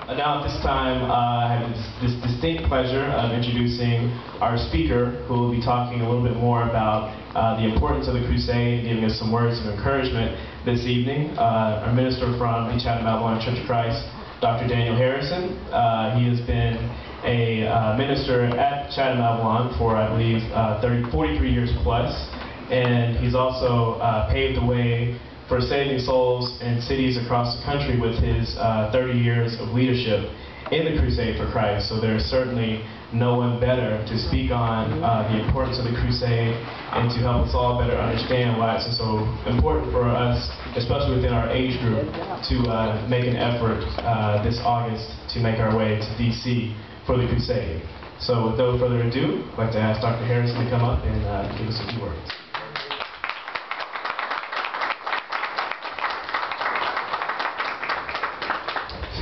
Now at this time, I have this distinct pleasure of introducing our speaker, who will be talking a little bit more about the importance of the Crusade, giving us some words of encouragement this evening. Our minister from the Chatham-Avalon Church of Christ, Dr. Daniel Harrison. He has been a minister at Chatham-Avalon for, I believe, 43 years plus, and he's also paved the way for saving souls in cities across the country with his 30 years of leadership in the Crusade for Christ. So there's certainly no one better to speak on the importance of the Crusade and to help us all better understand why it's so important for us, especially within our age group, to make an effort this August to make our way to D.C. for the Crusade. So with no further ado, I'd like to ask Dr. Harrison to come up and give us a few words.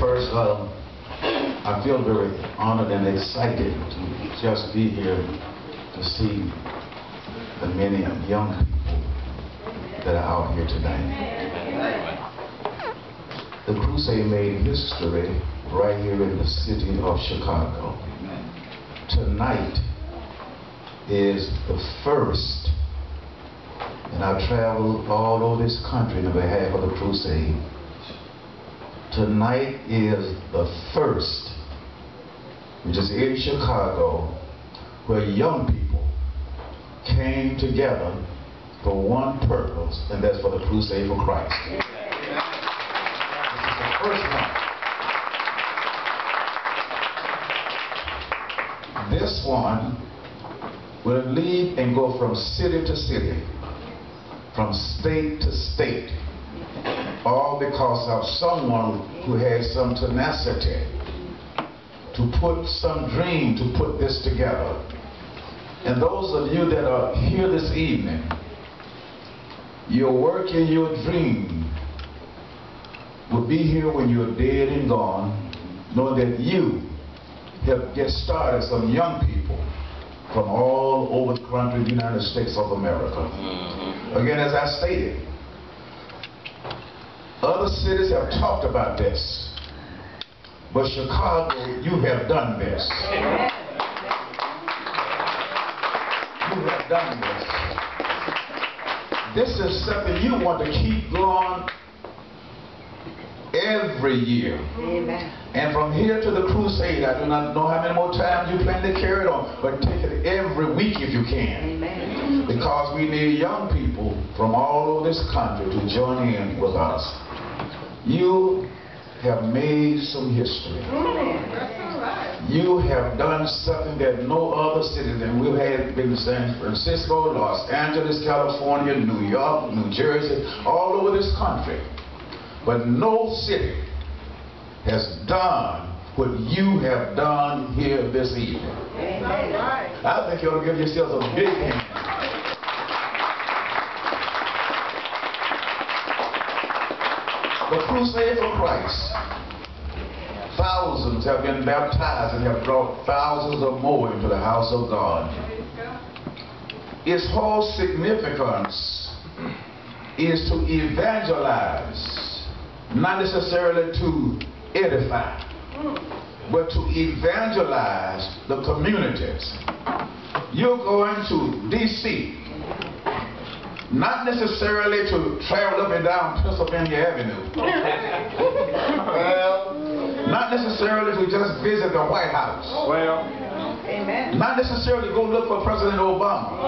First, I feel very honored and excited to just be here to see the many young people that are out here tonight. The Crusade made history right here in the city of Chicago. Tonight is the first, and I've traveled all over this country on behalf of the Crusade. Tonight is the first, which is in Chicago, where young people came together for one purpose, and that's for the Crusade for Christ. This is the first one. This one will lead and go from city to city, from state to state, all because of someone who has some tenacity to put some dream to put this together. And those of you that are here this evening, your work and your dream will be here when you're dead and gone, knowing that you helped get started some young people from all over the country, the United States of America. Again, as I stated, other cities have talked about this, but Chicago, you have done this. You have done this. This is something you want to keep going every year. Amen. And from here to the Crusade, I do not know how many more times you plan to carry it on, but take it every week if you can. Amen. Because we need young people from all over this country to join in with us. You have made some history. You have done something that no other city, and we've had been in San Francisco, Los Angeles, California, New York, New Jersey, all over this country. But no city has done what you have done here this evening. I think you ought to give yourselves a big hand. The Crusade for Christ. Thousands have been baptized and have brought thousands or more into the house of God. Its whole significance is to evangelize, not necessarily to edify, but to evangelize the communities. You're going to D.C., not necessarily to travel up and down Pennsylvania Avenue. Well, not necessarily to just visit the White House. Well, amen. Not necessarily go look for President Obama.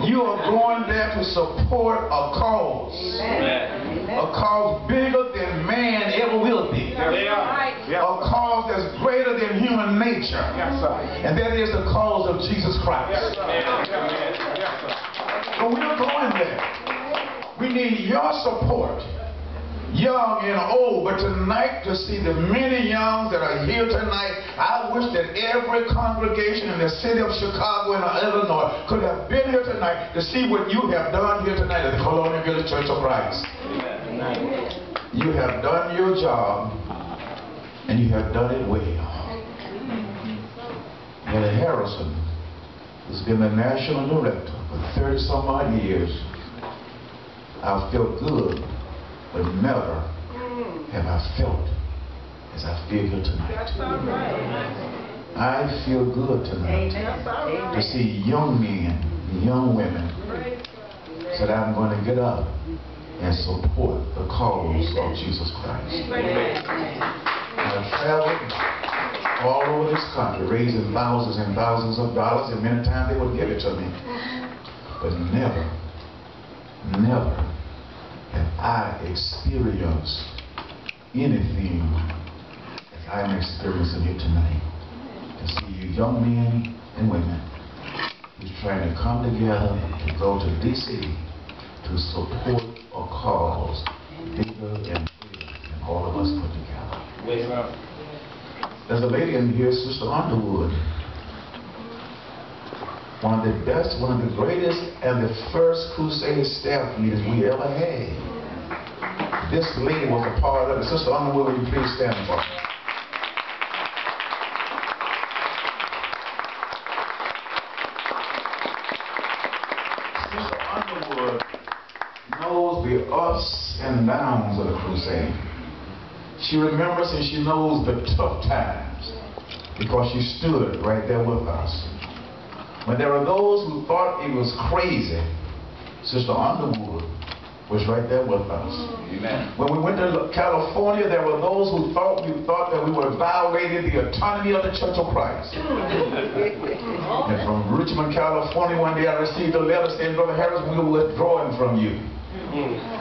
You are going there to support a cause. Amen. A cause bigger than man ever will be. A cause that's greater than human nature. And that is the cause of Jesus Christ. So we're going there. We need your support, young and old. But tonight, to see the many youngs that are here tonight, I wish that every congregation in the city of Chicago and Illinois could have been here tonight to see what you have done here tonight at the Colonial Church of Christ. Amen. You have done your job, and you have done it well. Brother Harrison has been the national director for 30-some odd years. I felt good, but never have I felt as I feel here tonight. I feel good tonight to see young men, young women, so that I'm going to get up and support the cause of Jesus Christ. I've traveled all over this country, raising thousands and thousands of dollars, and many times they would give it to me. But never have I experienced anything as I'm experiencing here tonight. To see you young men and women who's trying to come together and go to D.C. to support a cause bigger and bigger than all of us put together. There's a lady in here, Sister Underwood. One of the best, one of the greatest, and the first Crusade staff leaders we ever had. This lady was a part of it. Sister Underwood, will you please stand for her? Sister Underwood knows the ups and downs of the Crusade. She remembers and she knows the tough times because she stood right there with us. When there were those who thought it was crazy, Sister Underwood was right there with us. Amen. When we went to California, there were those who thought that we were violating the autonomy of the Church of Christ. And from Richmond, California, one day I received a letter saying, Brother Harris, we were withdrawing from you.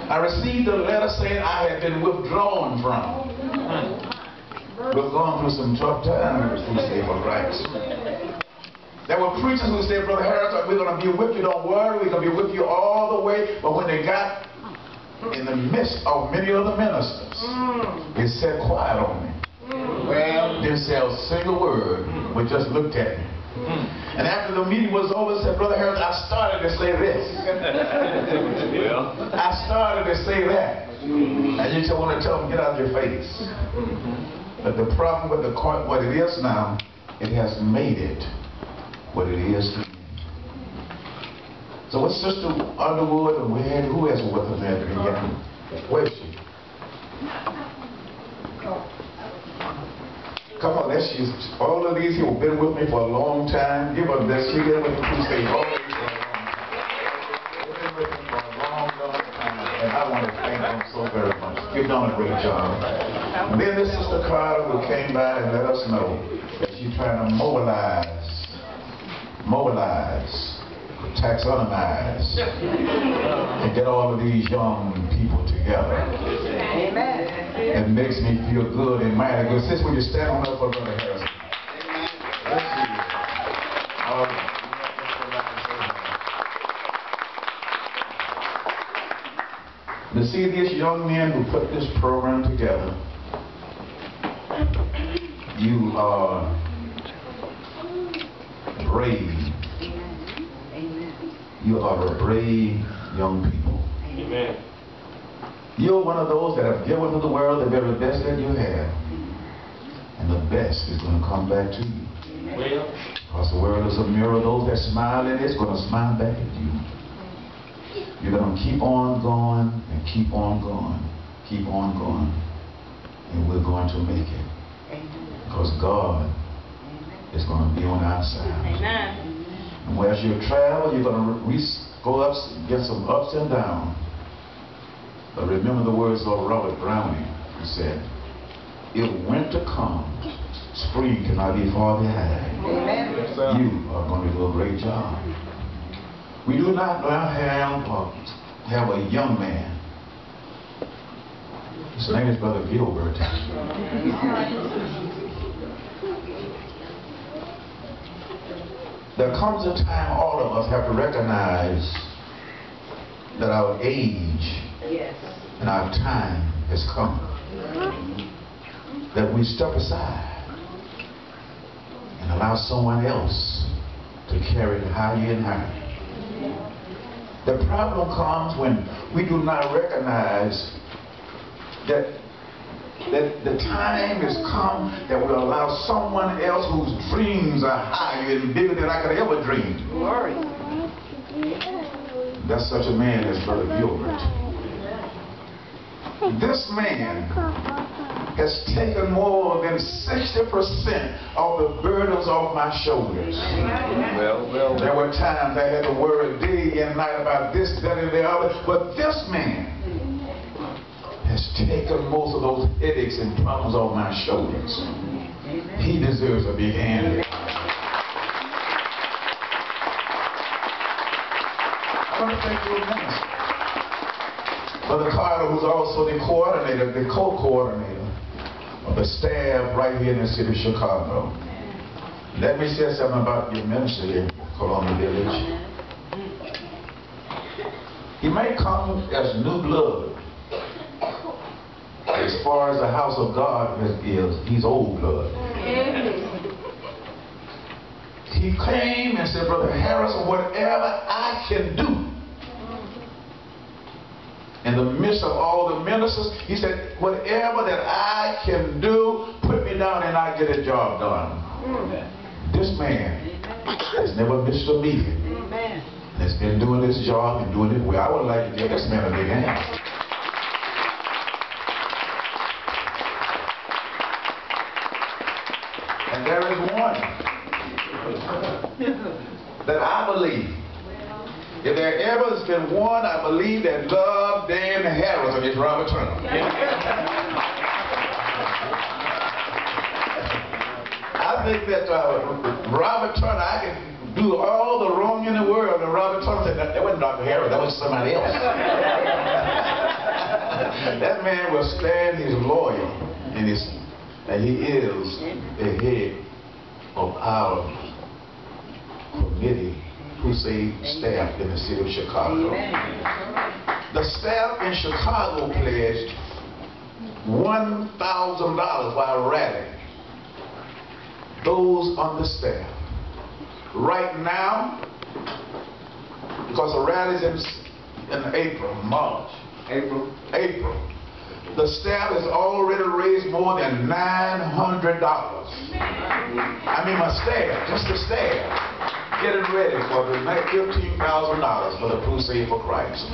I received a letter saying I had been withdrawn from. We've gone through some tough times, Crusade for Christ. There were preachers who said, Brother Harris, we're going to be with you, don't worry, we're going to be with you all the way. But when they got in the midst of many other ministers, they said quiet on me. Well, didn't say a single word, but just looked at me. And after the meeting was over, said, Brother Harris, I started to say this. I started to say that. And you just want to tell them, get out of your face. But the problem with what it is now, it has made it what it is to me. So with Sister Underwood, and we had who else with us at the beginning? Where is she? Come on, let's use all of these who have been with me for a long time. Give them this. She been with the Crusade all these for a long time. They've been with me for a long, long time. And I want to thank them so very much. You've done a great job. And then this Sister Carter who came by and let us know that she's trying to mobilize, taxonomize, and get all of these young people together. Amen. It makes me feel good and mighty good. Since when you stand on up for Brother Harrison. To see these young men who put this program together, you are brave. You are a brave young people. Amen. You're one of those that have given to the world the very best that you have. And the best is going to come back to you. Well, because the world is a mirror. Those that smile in it is going to smile back at you. You're going to keep on going and keep on going. Keep on going. And we're going to make it. Because God is going to be on our side. Amen. And as you travel, you're going to go up, get some ups and downs. But remember the words of Robert Browning, who said, if winter comes, spring cannot be far behind. Amen. You are going to do a great job. We do not have a young man. His name is Brother Gilbert. There comes a time all of us have to recognize that our age and our time has come. That we step aside and allow someone else to carry it higher and higher. The problem comes when we do not recognize that the time has come that will allow someone else whose dreams are higher and bigger than I could ever dream. Glory. That's such a man as Brother Gilbert. This man has taken more than 60% of the burdens off my shoulders. Well, there were times I had to worry day and night about this, that, and the other, but this man has taken most of those headaches and problems off my shoulders. He deserves a big hand. I want to thank you, minister. Brother Carter, who's also the coordinator, the co-coordinator of the staff right here in the city of Chicago. Let me say something about your minister here, Colonial Village. He may come as new blood. As far as the house of God is, he's old blood. He came and said, Brother Harrison, whatever I can do, in the midst of all the ministers, he said, whatever that I can do, put me down and I get a job done. This man has never missed a meeting. Has been doing this job and doing it well. I would like to give this man a big hand. And there is one that I believe. If there ever has been one, I believe that loved Dan Harrison is Robert Turner. I think that Robert Turner, I can do all the wrong in the world, and Robert Turner said, that wasn't Dr. Harrison, that was somebody else. That man will stand his loyal, and he is the head of our committee. Crusade staff in the city of Chicago. The staff in Chicago pledged $1,000 while rallying. Those on the staff. Right now, because the rally's in April, March, April, the staff has already raised more than $900. I mean, my staff, just the staff. Getting ready for the $15,000 for the Crusade for Christ.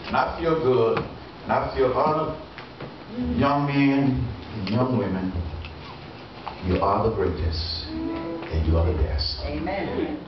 And I feel good, and I feel honored. Young men and young women, you are the greatest, and you are the best. Amen.